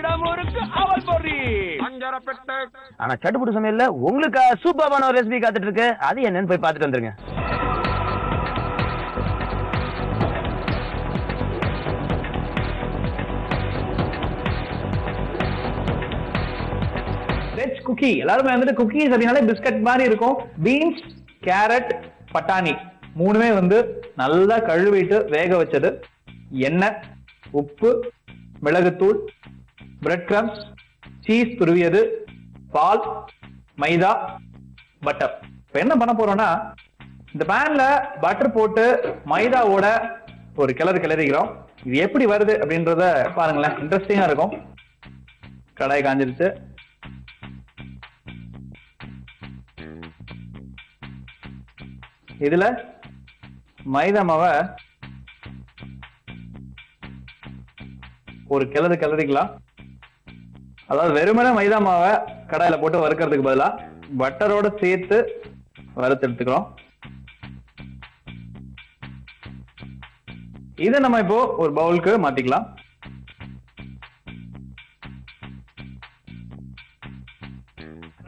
இடமுறுக்கு அவல் பொறி அஞ்சரப்பெட்டை. ஆனா சட்டுப்புட்டு சமையல்ல உங்களுக்கு சூப்பரான ஒரு ரெசிபி காத்துட்டு இருக்கு. அது என்னன்னு போய் பார்த்துட்டு வந்துருங்க. Veg cookie. எல்லாருமே வந்துட்டு குக்கீஸ் அப்படின்னாலே பிஸ்கட் மாதிரி இருக்கும். பீன்ஸ், கேரட், பட்டாணி மூணுமே வந்து நல்லா கழுவிட்டு வேக வச்சது. எண்ணெய், உப்பு, மிளகுத்தூள், பிரெட் கிரம்ஸ், சீஸ் துருவியது, பால், மைதா, பட்டர். இப்ப என்ன பண்ண போறோம்னா, இந்த பேன்ல பட்டர் போட்டு மைதாவோட ஒரு கிளறிக்கிறோம். இது எப்படி வருது அப்படின்றத பாருங்களேன், இன்ட்ரெஸ்டிங்கா இருக்கும். கடாய் காஞ்சிருச்சு. இதுல மைதா மாவை ஒரு கிளறிக்கலாம். அதாவது வெறுமனே மைதா மாவை கடாயில போட்டு வறுக்கிறதுக்கு பதிலா பட்டரோட சேர்த்து வறுத்து எடுத்துக்கிறோம். இதை நம்ம இப்போ ஒரு பவுலுக்கு மாத்திக்கலாம்.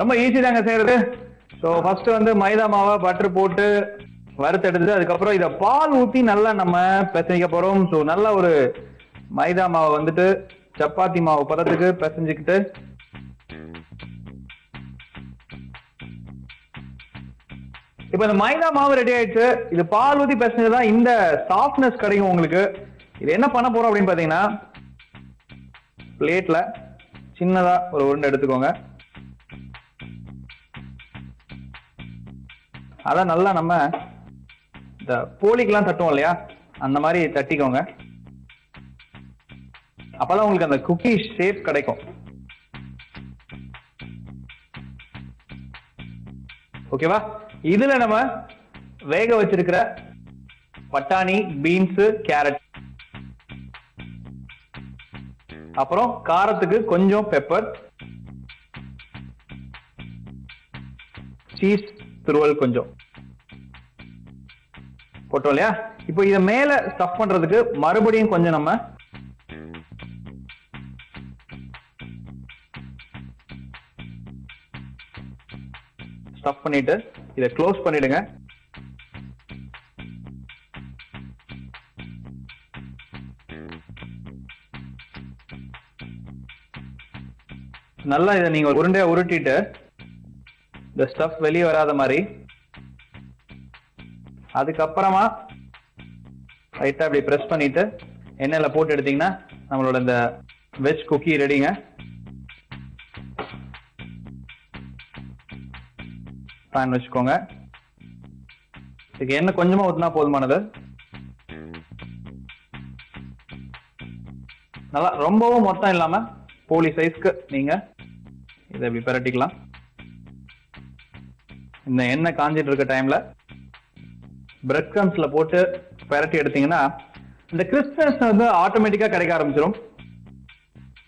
ரொம்ப ஈஸி தாங்க செய்யறது. ஸோ ஃபர்ஸ்ட் வந்து மைதா மாவை பட்டர் போட்டு வறுத்து எடுத்து அதுக்கப்புறம் இதை பால் ஊற்றி நல்லா நம்ம பிசைக்க போறோம். ஸோ நல்ல ஒரு மைதா மாவை வந்துட்டு சப்பாத்தி மாவு பதத்துக்கு பிசைஞ்சுக்கிட்டு இப்ப இந்த மைதா மாவு ரெடி ஆயிடுச்சு. இது பால் ஊத்தி பிசைஞ்சதுதான் இந்த சாஃப்ட்னஸ் கிடைக்கும் உங்களுக்கு. இது என்ன பண்ண போறோம் அப்படின்னு பாத்தீங்கன்னா, பிளேட்ல சின்னதா ஒரு உருண்டை எடுத்துக்கோங்க. அதான் நல்லா நம்ம இந்த போலிக்கெல்லாம் தட்டுவோம் இல்லையா, அந்த மாதிரி தட்டிக்கோங்க. அப்பதான் உங்களுக்கு அந்த குக்கி ஷேப் கிடைக்கும். ஓகேவா? இதுல நம்ம வேக வச்சிருக்கிற பட்டாணி, பீன்ஸ், கேரட், அப்புறம் காரத்துக்கு கொஞ்சம் பெப்பர், சீஸ் துருவல் கொஞ்சம் போட்டோம் இல்லையா. இப்போ இத மேல ஸ்டஃப் பண்றதுக்கு மறுபடியும் கொஞ்சம் நம்ம ஸ்டஃப் பண்ணிட்டு இத க்ளோஸ் பண்ணிடுங்க. நல்லா இதை நீங்க உருண்டையா உருட்டிட்டு இந்த ஸ்டஃப் வெளியே வராத மாதிரி அதுக்கப்புறமா லைட்டா அப்படி பிரஸ் பண்ணிட்டு எண்ணெயில போட்டு எடுத்தீங்கன்னா நம்மளோட இந்த வெஜ் குக்கி ரெடிங்க. பேன் வச்சுக்கோங்க. இதுக்கு எண்ணெய் கொஞ்சமா ஊத்தினா போதுமானது. நல்லா ரொம்பவும் மொத்தம் இல்லாம போலி சைஸ்க்கு நீங்க இதை இப்படி பிரட்டிக்கலாம். இந்த எண்ணெய் காஞ்சிட்டு இருக்க டைம்ல பிரெட் கிரம்ஸ்ல போட்டு பிரட்டி எடுத்தீங்கன்னா இந்த கிறிஸ்பினஸ் வந்து ஆட்டோமேட்டிக்கா கிடைக்க ஆரம்பிச்சிடும்.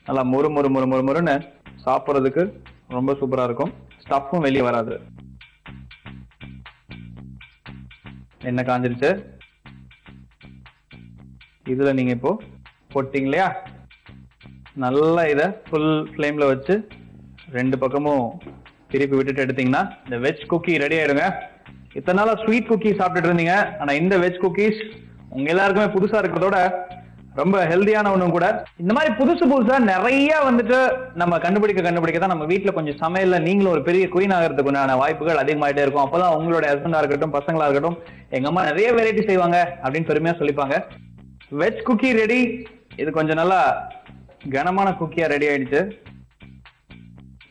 நல்லா மொறு மொறு மொறு மொறு மொறுன்னு சாப்பிட்றதுக்கு ரொம்ப சூப்பரா இருக்கும். ஸ்டஃப்பும் வெளியே வராது. எண்ணெய் காஞ்சிருச்சு. இதுல நீங்க இப்போ போட்டீங்க இல்லையா, நல்லா இதை ஃபுல் ஃப்ளேம்ல வச்சு ரெண்டு பக்கமும் திருப்பி விட்டுட்டு எடுத்தீங்கன்னா இந்த வெஜ் குக்கி ரெடி ஆயிடுங்க. இத்தனை நாளா ஸ்வீட் குக்கி சாப்பிட்டுட்டு இருந்தீங்க. ஆனா இந்த வெஜ் குக்கீஸ் உங்க எல்லாருக்குமே புதுசா இருக்கிறதோட ரொம்ப ஹெல்தியான ஒண்ணும் கூட. இந்த மாதிரி புதுசா நிறைய வந்துட்டு நம்ம கண்டுபிடிக்க தான் நம்ம வீட்டுல கொஞ்சம் சமையல்ல நீங்களும் ஒரு பெரிய குயின் ஆகிறதுக்கு உண்டான வாய்ப்புகள் அதிகமாயிட்டே இருக்கும். அப்பதான் உங்களுடைய ஹஸ்பண்டா இருக்கட்டும், பசங்களா இருக்கட்டும், எங்க அம்மா நிறைய வெரைட்டி செய்வாங்க அப்படின்னு பெருமையா சொல்லிப்பாங்க. Veg cookie ready. இது கொஞ்சம் நல்லா கனமான குக்கியா ரெடி ஆயிடுச்சு.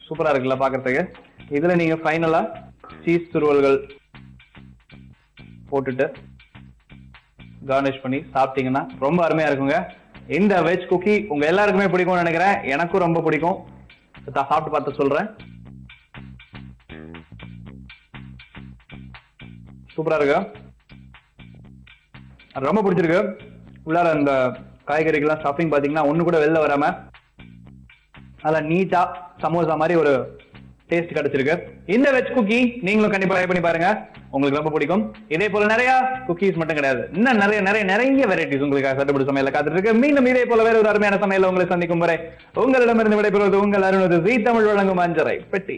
சூப்பரா இருக்குல்ல பாக்குறதுக்கு. இதுல நீங்க ஃபைனலா சீஸ் துருவல்கள் போட்டுட்டு கார்னிஷ் பண்ணி சாப்பிட்டீங்கன்னா ரொம்ப அருமையா இருக்குங்க. இந்த வெஜ் குக்கி உங்க எல்லாருக்குமே பிடிக்கும்னு நினைக்கிறேன். எனக்கும் ரொம்ப பிடிக்கும். சாப்பிட்டு பார்த்து சொல்றேன். சூப்பரா இருக்கு. ரொம்ப பிடிச்சிருக்கு. உள்ளார அந்த காய்கறிகள்லாம் ஸ்டஃபிங் பாத்தீங்கன்னா ஒண்ணு கூட வெளில வராம நல்லா நீட்டா சமோசா மாதிரி ஒரு டேஸ்ட் கிடைச்சிருக்கு. இந்த வெஜ் குக்கி நீங்களும் கண்டிப்பா ட்ரை பண்ணி பாருங்க, உங்களுக்கு ரொம்ப பிடிக்கும். இதே போல நிறைய குக்கீஸ் மட்டும் கிடையாது, இன்னும் நிறைய நிறைய நிறைய வெரைட்டிஸ் உங்களுக்கு சட்டப்படி சமையல காத்துட்டு இருக்கு. மீண்டும் இதே போல வேற ஒரு அருமையான சமையல உங்களை சந்திக்கும் வரை உங்களிடமிருந்து விடைபெறுவது உங்கள் அருண். ஜீ தமிழ் வழங்கும் அஞ்சரை பெட்டி.